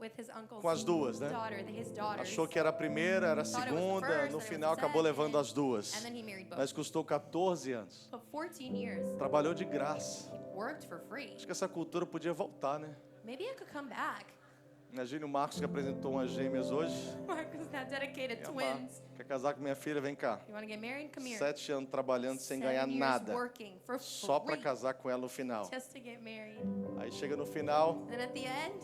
with his uncle's Com as duas, né? daughter, his daughters. Achou que era a primeira, era a Thought it was the segunda, first, no that it final was the acabou second, levando as duas. And then he married both. Mas custou 14 anos. But 14 years, Trabalhou de graça. worked for free. Acho que essa cultura podia voltar, né? Maybe I could come back. Imagine o Marcos que apresentou umas gêmeas hoje. Marcus now dedicated Me amar. twins. Quer casar com minha filha? Vem cá. You want to get married? Come here. 7 anos trabalhando sem 7 ganhar years nada. working for Só para free casar com ela no final. just to get married. Aí chega no final. And at the end,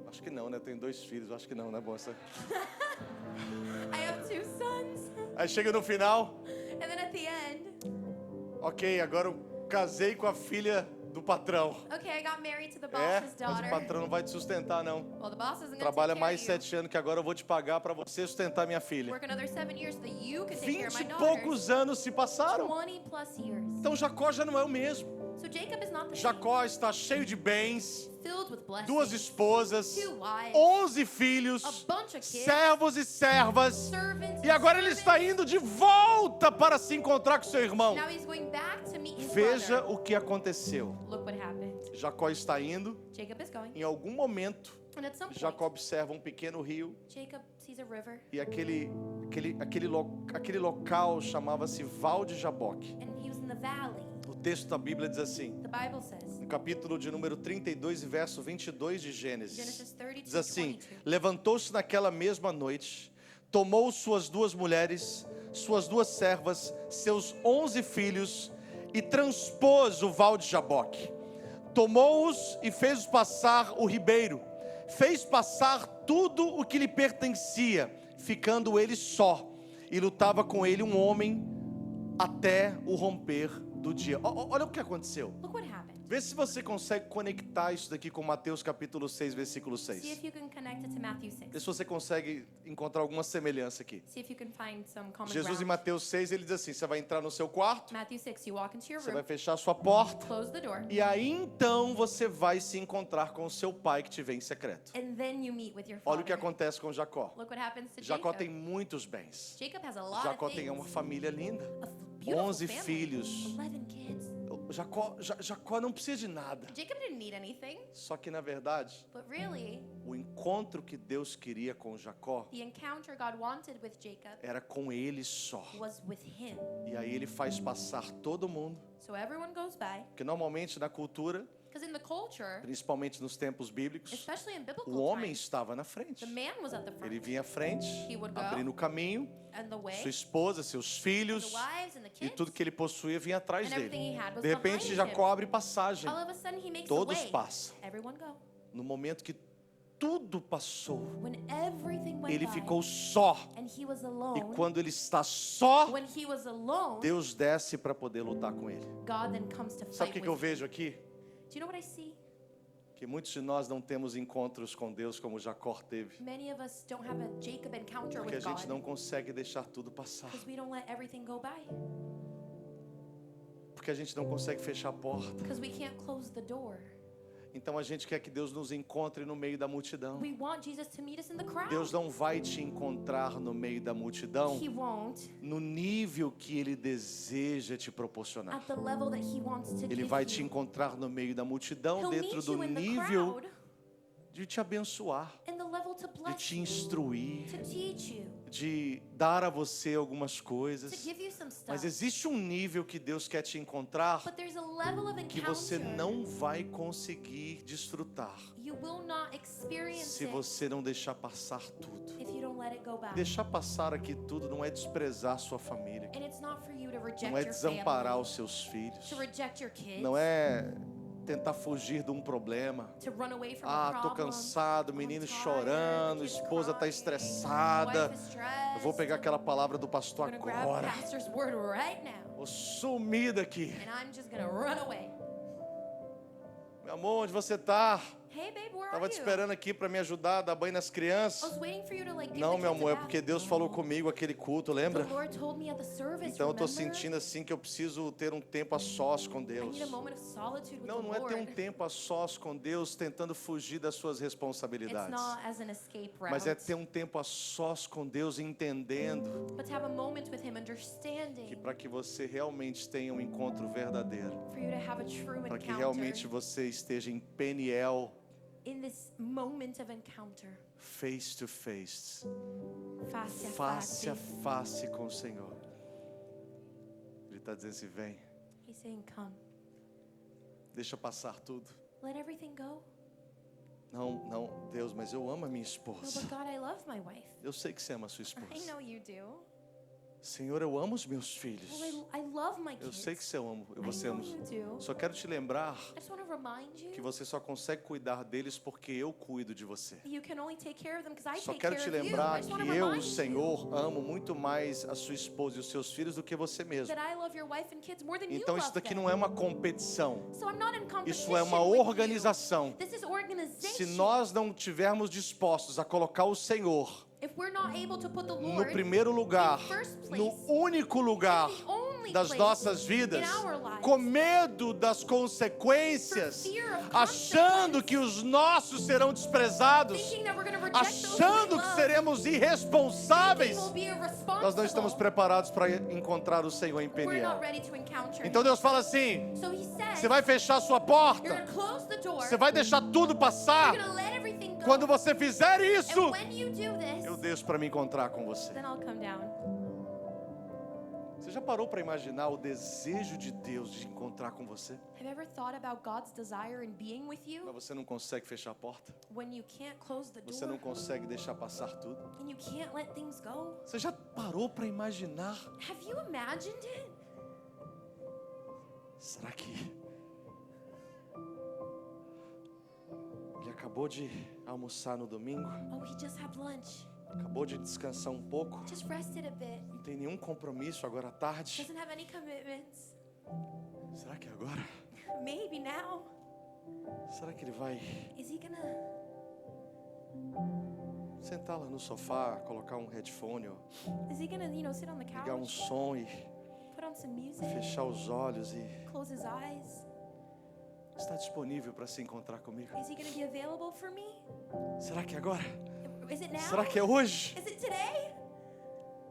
Acho que não, né? Tem 2 filhos. Acho que não, né, moça? I have 2 sons. Aí chega no final. And then at the end, Ok, agora eu casei com a filha do patrão. okay, I got married to the É, boss's mas daughter. o patrão não vai te sustentar, não. Well, the boss isn't going to Trabalha take care mais of you. 7 anos que agora eu vou te pagar para você sustentar minha filha. Work another 7 years so that you can take care 20 of my e daughters. poucos anos se passaram. 20 plus years. Então Jacó já não é o mesmo. So Jacob is not the Jacó está cheio de bens, same. Filled with blessings. 2 esposas, 2 wives. 11 filhos, A bunch of kids. servos e servas. Servants. E agora ele está indo de volta para se encontrar com seu irmão. Now he's going back to meet his Veja brother. o que aconteceu. Look what happened. Jacó está indo. Jacob is going. Em algum momento, And at some point, Jacó observa um pequeno rio. Jacob sees a river. E aquele local chamava-se Val de Jaboque. And he was in the valley. O texto da Bíblia diz assim, The Bible says. no capítulo de número 32 e verso 22 de Gênesis. Genesis 32, Diz assim: 22. levantou-se naquela mesma noite, tomou suas 2 mulheres, suas 2 servas, seus 11 filhos e transpôs o val de Jaboque. Tomou-os e fez-os passar o ribeiro, fez passar tudo o que lhe pertencia, ficando ele só, e lutava com ele um homem até o romper do dia. Olha o que aconteceu. Look what happened. Vê se você consegue conectar isso daqui com Mateus capítulo 6, versículo See 6. if you can connect it to Matthew 6. Vê se você consegue encontrar alguma semelhança aqui. See if you can find some common Jesus em ground. Mateus 6, ele diz assim, você vai entrar no seu quarto, Matthew 6, you walk into your você room, vai fechar a sua porta, close the door, e aí então você vai se encontrar com o seu pai que te vê em secreto. and then you meet with your Olha o que father. acontece com Jacó. Look what happens to Jacó Jacob. tem muitos bens. Jacob has a lot Jacó of tem things. uma família linda. A beautiful 11 family. filhos. 11 kids. Jacó não precisa de nada. Jacob didn't need anything, Só que na verdade, but really, o encontro que Deus queria com Jacó the encounter God wanted with Jacob era com ele só. was with him. E aí ele faz passar todo mundo, So everyone goes by, porque normalmente na cultura, because in the culture, principalmente nos tempos bíblicos, especially in biblical o homem times, estava na frente. the man was at the front, Ele vinha à frente, He would go. abrindo o caminho, and the way, sua esposa, seus the filhos wives and the e kids, tudo que ele possuía vinha atrás and everything dele. he had was De repente behind Jacó him. abre passagem. All of a sudden he makes Todos a way. passam. Everyone go. No momento que tudo passou, When everything went ele by, ficou só. and he was E alone, quando ele está só, when he was alone, Deus desce para poder lutar com ele. God then comes to Sabe o fight que eu with vejo aqui? him. Do you know what I see? Que muitos de nós não temos encontros com Deus como Jacó teve. Many of us don't have a Jacob encounter Porque a with gente God não consegue deixar tudo passar. because we don't let everything go by, Porque a gente não consegue fechar a porta. because we can't close the door. Então a gente quer que Deus nos encontre no meio da multidão. We want Jesus to meet us in the crowd. Deus não vai te encontrar no meio da multidão He won't no nível que Ele deseja te proporcionar. at the level that he wants to Ele give vai you. te encontrar no meio da multidão, He'll dentro meet do you in the nível crowd, de te abençoar, in the level to de bless te you, instruir, to teach you, de dar a você algumas to coisas. give you some Mas stuff. existe um nível que Deus quer te encontrar But there's a level of que você encounter não vai conseguir desfrutar you will not experience se it você não deixar passar tudo. if you don't let it go by. Deixar passar aqui tudo não é desprezar sua família, And it's not for you to reject não é your desamparar family, os seus filhos, to reject your kids, não é tentar fugir de um problema. to run away from Ah, a tô problem. cansado, menino I'm tired, chorando, the kid's esposa tá crying, estressada. wife is stressed. Eu vou pegar aquela palavra do I'm pastor gonna grab agora. pastor's word right now, Vou sumir daqui. and I'm just gonna run away. Meu amor, onde você tá? Hey babe, where Tava are te you? esperando aqui para me ajudar a dar banho nas I crianças. was waiting for you to like give Não, the meu kids amor, a é porque bath. Deus falou comigo aquele culto, lembra? The Lord told me at the service, Então eu tô remember? sentindo assim que eu preciso ter um tempo a sós com I Deus. need a moment of solitude with Não, the não é ter um Lord. tempo a sós com Deus tentando fugir das suas It's responsabilidades. not as an escape route, Mas é ter um tempo a sós com Deus entendendo but to have a moment with Him, que understanding, para que você realmente tenha um encontro verdadeiro, for you to have a true para que encounter realmente você esteja em Peniel, in this moment of encounter, face to face, face a face com o Senhor. Ele está dizendo assim, vem, He's saying, come, deixa passar tudo. let everything go. Não, Deus, mas eu amo a minha No, esposa. but God, I love my wife. Eu sei que você ama a sua I esposa. know you do. Senhor, eu amo os meus filhos. Well, I love my Eu kids. sei que você ama, I você know ama. you do. Só quero te lembrar I just want to remind you que você só consegue cuidar deles porque eu cuido de você. that you can only take care of them because I Só take quero care te of you. I lembrar just que want to eu, o remind you Senhor, amo muito mais a sua esposa e os seus filhos do que você mesmo. that I love your wife and kids more than Então you isso love daqui them. não é uma competição. So I'm not in competition Isso é uma with you. organização. This is Se organization. nós não tivermos dispostos a colocar o Senhor If we're not able to put the no Lord primeiro lugar, in first place, no único lugar the only das place nossas vidas, in our lives, com medo das consequências, for fear of achando que os nossos serão desprezados, thinking that we're going to reject those we achando que love, seremos thinking irresponsáveis, we'll be irresponsible, nós não estamos preparados para encontrar o Senhor em we're Peniel. not ready to encounter Então Him. Deus fala assim: So He says, você vai fechar a sua you're porta, going to close the door, você vai deixar tudo passar. you're going to let everything go, Quando você fizer isso, and when you do this, eu desço para me encontrar com você. then I'll come down. Você já parou para imaginar o desejo de Deus de encontrar com você? Have you ever thought about God's desire in being with Mas you você não consegue fechar a porta? when you can't close the Você não door consegue deixar passar tudo? and you can't let things go? Você já parou para imaginar? Have you imagined it? Será que ele acabou de almoçar no domingo? Oh, he just had lunch. Acabou de descansar um pouco? Just rested a bit. Não tem nenhum compromisso agora à tarde? Doesn't have any commitments. Será que é agora? Maybe now. Será que ele vai Is he gonna sentar lá no sofá, colocar um headphone, ó, sit on the ligar um couch, som e put on some music, fechar os olhos e close his eyes? está disponível para se encontrar comigo? Is he gonna be available for me? Será que é agora? Is it now? Será que é hoje? Is it today?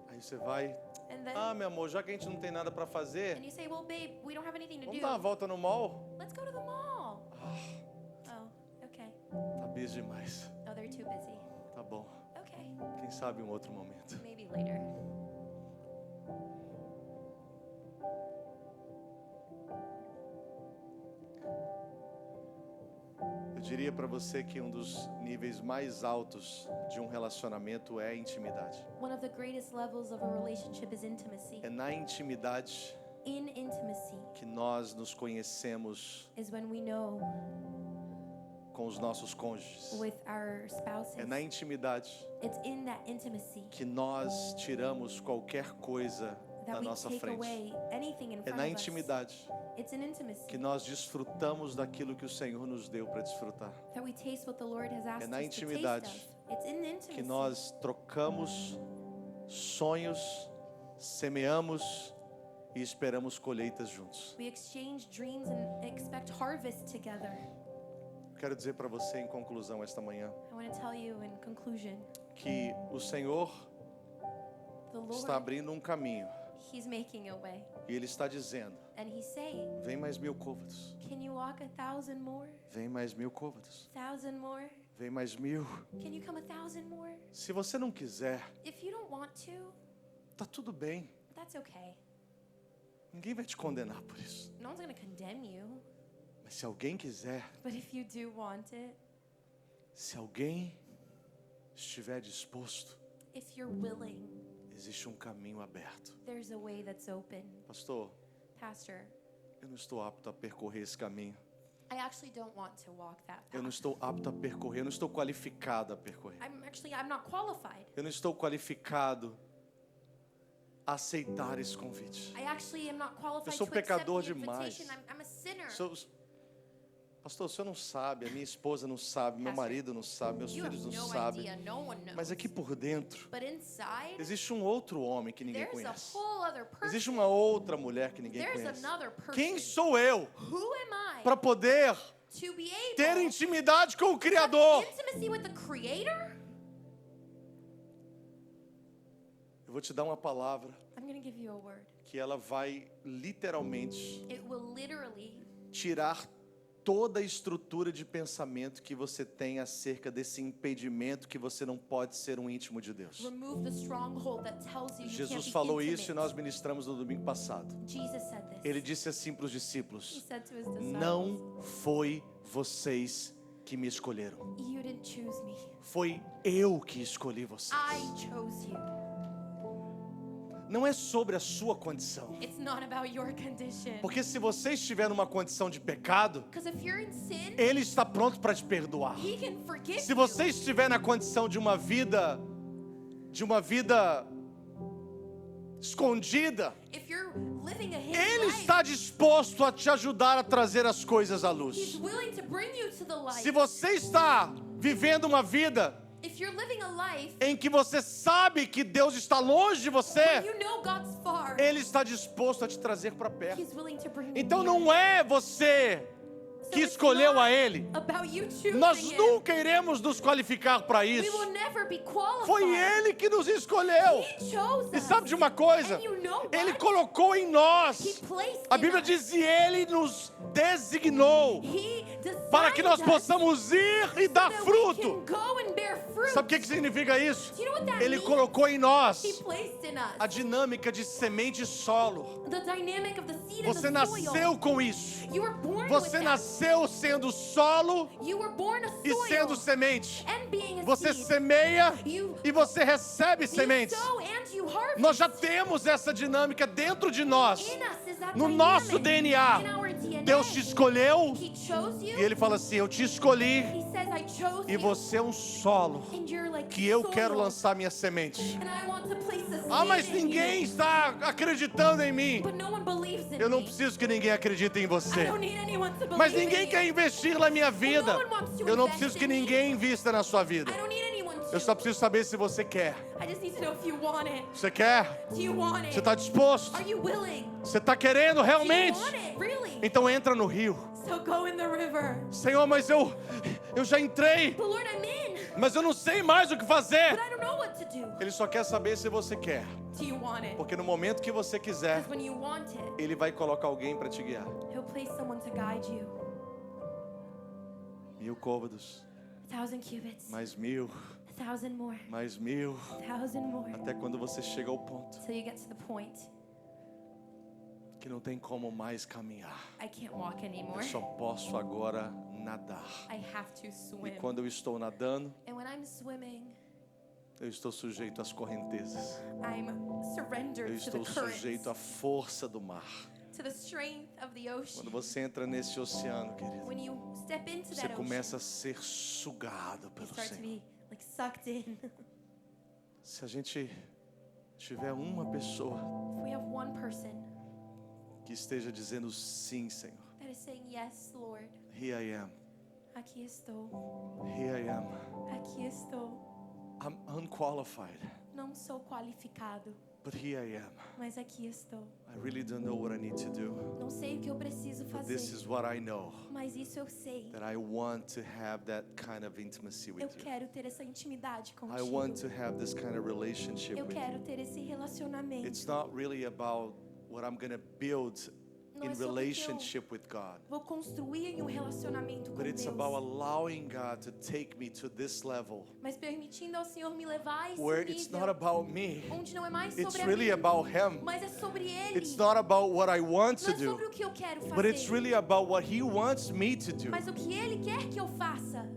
Aí você vai, And then ah, meu amor, já que a gente não tem nada para fazer, and you say, well, babe, we don't have anything to vamos do. dar uma volta no mall? Let's go to the mall. Oh, okay. Tá busy demais. Oh, they're too busy. Tá bom. Okay, Quem sabe um outro momento. maybe later. Eu diria para você que um dos níveis mais altos de um relacionamento é a intimidade. One of the greatest levels of a relationship is intimacy. É na intimidade In intimacy que nós nos conhecemos is when we know com os nossos cônjuges. with our spouses. É na intimidade It's in that intimacy que nós tiramos qualquer coisa da that we nossa take frente. away anything in É front na of us. intimidade It's in intimacy que nós desfrutamos daquilo que o Senhor nos deu para desfrutar. that we taste what the Lord has asked na us to intimidade taste of. It's in intimacy Que nós trocamos sonhos, semeamos e esperamos colheitas juntos. we exchange dreams and expect harvest together. Quero dizer para você em conclusão esta manhã I want to tell you in conclusion, que o Senhor the está Lord, abrindo um caminho He's making a way. e Ele está dizendo: And He's saying, vem mais 1000 côvados, can you walk 1,000 more? vem mais 1000 côvados, 1,000 more? vem mais 1000. Can you come 1,000 more? Se você não quiser, If you don't want to, tá tudo bem. that's okay. Ninguém vai te condenar por isso. No one's going to condemn you. Mas se alguém quiser, But if you do want it, se alguém estiver disposto, if you're willing, existe um caminho aberto. there's a way that's open. Pastor, Pastor, eu não estou apto a percorrer esse caminho. I actually don't want to walk that Eu não path. estou apto a percorrer, eu não estou qualificado a percorrer. I'm not qualified. Eu não estou qualificado a aceitar esse convite. I actually am not qualified sou to accept pecador the demais. invitation. I'm a sinner. Pastor, o senhor não sabe, a minha esposa não sabe, meu Pastor, marido não sabe, meus You have filhos não no sabem. idea. No one knows. Mas aqui por dentro But inside, existe um outro homem que ninguém there's a conhece. whole other person. Existe uma outra mulher que ninguém There's conhece. another person. Quem sou eu Who am I para poder to be able ter intimidade com o to have Criador? intimacy with the Creator? Eu vou te dar uma palavra I'm going to give you a word. que ela vai literalmente It will literally tirar toda a estrutura de pensamento que você tem acerca desse impedimento que você não pode ser um íntimo de Deus. remove the stronghold that tells you you can't Jesus be falou intimate. isso e nós ministramos no domingo passado. Jesus said this. Ele disse assim para os He discípulos: said to his disciples, não foi vocês que me escolheram, you didn't choose me. foi eu que escolhi vocês. I chose you. Não é sobre a sua condição, It's not about your condition. porque se você estiver numa condição de pecado, Because if you're in sin, Ele está pronto para te perdoar. He can forgive Se você you. estiver na condição de uma vida escondida, If you're living a hidden Ele life, está disposto a te ajudar a trazer as coisas à He's luz. willing to bring you to the light. Se você está vivendo uma vida If you're living a life, em que você sabe que Deus está longe de você, you know God's far. Ele está disposto a te trazer para perto. He's willing to bring you Então near. não é você So que it's escolheu not a Ele. about you choosing Nós Him. nunca iremos nos qualificar para We isso. will never be qualified. Foi Ele que nos escolheu. He chose E us. sabe de uma coisa? And you know Ele what? colocou em He nós. placed A in Bíblia us. diz: e Ele nos designou He designed para que nós us possamos ir e so dar that we fruto. can go and bear fruit. Sabe o que significa isso? Do you know what that Ele means? colocou em nós He placed in us a dinâmica de semente e solo. the dynamic of the seed Você and the soil. nasceu com isso. You were born Você with that. nasceu sendo solo You were born a e soil sendo semente. and being a Você seed. semeia You e você recebe You sementes. sow and you harvest. Nós já temos essa dinâmica dentro de nós. In us is that No dynamic. nosso DNA. In our DNA. Deus te escolheu He chose you. e Ele fala assim: eu te escolhi He says, I chose e you. você é um solo And you're like que eu soil. quero lançar minha semente. And I want to place a seed Ah, mas in ninguém you. está acreditando em mim. But no one believes in Eu não me. preciso que ninguém acredite em I você. don't need anyone to believe Mas in ninguém me. quer investir na minha vida. no one wants to Eu não invest preciso que in me. ninguém invista na sua vida. I don't need anyone to. Eu só preciso saber se você quer. I just need to know if you want it. Você quer? Do you want it? Você está disposto? Are you willing? Você está querendo Do you realmente? want it? Really? Então entra no rio. So go in the river. Senhor, mas eu já entrei, But Lord, I'm in. mas eu não sei mais o que fazer. But I don't know what to do. Ele só quer saber se você quer. Do you want it? Porque no momento que você quiser, Because when you want it, Ele vai colocar alguém para te guiar. He'll place someone to guide you. 1000 côvados, 1,000 cubits. mais 1000, 1,000 more. mais 1000, 1,000 more. até quando você chega ao ponto Till you get to the point que não tem como mais caminhar. I can't walk anymore. Eu só posso agora nadar. I have to E swim. quando eu estou nadando, And when I'm swimming, eu estou sujeito às correntezas. I'm Eu surrendered to the estou sujeito currents, à força do mar. to the strength of the ocean. Quando você entra nesse oceano, querido, When you step into você that começa a ocean, ser sugado you pelo start to Senhor. be like sucked in. Se a gente tiver uma pessoa If we have one person que esteja dizendo sim, Senhor. that is saying, yes, Lord, Here I am. aqui estou, Here I am. aqui estou. I'm unqualified, Não sou qualificado, but here I am. mas aqui estou. I really don't know what I need to do. Não sei o que eu preciso But fazer, this is what I know. mas isso eu sei. That I want to have that kind of intimacy Eu with you. quero ter essa intimidade I contigo. want to have this kind of relationship Eu with quero you. ter esse relacionamento. It's not really about what I'm going to build Não in é sobre o que eu relationship with God. vou construir em um relacionamento com But it's Deus, about allowing God to take me to this level mas permitindo ao Senhor me levar a esse where it's not nível about me. onde não é mais It's sobre really a mim, about Him. mas é sobre Ele. It's not about what I want Não to é sobre do, o que eu quero fazer, but it's really about what He wants me to do. mas o que Ele quer que eu faça.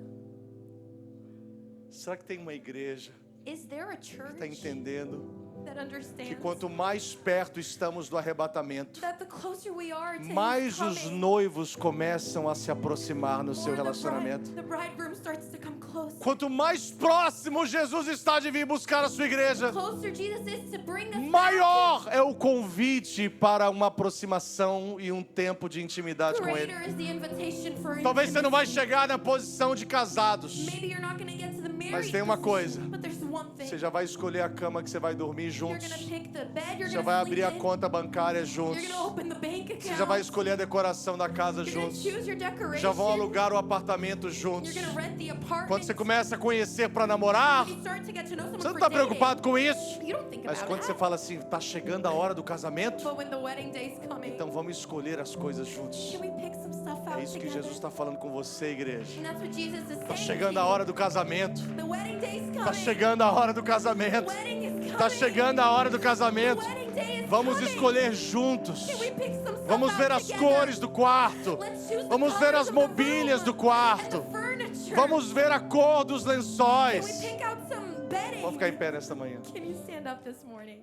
Será que tem uma igreja Is there a que está church entendendo that que understands quanto mais perto estamos do arrebatamento, that the closer we are to mais His os coming, noivos começam a se aproximar no seu more relacionamento. the bridegroom starts to come closer. Quanto mais próximo Jesus está de vir buscar a sua igreja, Closer Jesus is to bring us maior é o convite para uma aproximação e um tempo de intimidade back. com Ele. Greater is the invitation for Talvez você não vai intimacy. chegar na posição de casados. Maybe you're not going to get to the married Mas tem uma coisa. position, but there's one thing. Você já vai escolher a cama que você vai dormir You're juntos. going to pick the bed you're Você going vai to abrir a sleep in. conta bancária You're juntos. going to open the bank account. Você já vai escolher a decoração da casa You're going to juntos. choose your decoration. Já vão alugar o apartamento juntos. You're going to rent the apartment. Quando você começa a conhecer para namorar, You start to get to know someone você não for está dating. preocupado com isso. You don't think Mas about quando você that. fala assim, está chegando a hora do casamento, But when the wedding day's coming, então vamos escolher as coisas juntos. can we pick some stuff out É isso que together? Jesus está falando com você, igreja. And that's what Jesus is Está saying chegando to a you. hora do casamento. The wedding day's coming. Está chegando a hora do The casamento. wedding is coming. Está chegando a hora do The casamento. wedding day is Vamos coming. escolher juntos. Can we pick some stuff Vamos ver out as together? cores do quarto. Let's choose the Vamos ver colors as of the mobílias room do quarto. and the furniture. Vamos ver a cor dos Can we lençóis. pick out some bedding? Vamos ficar em pé nesta manhã. Can you stand up this morning?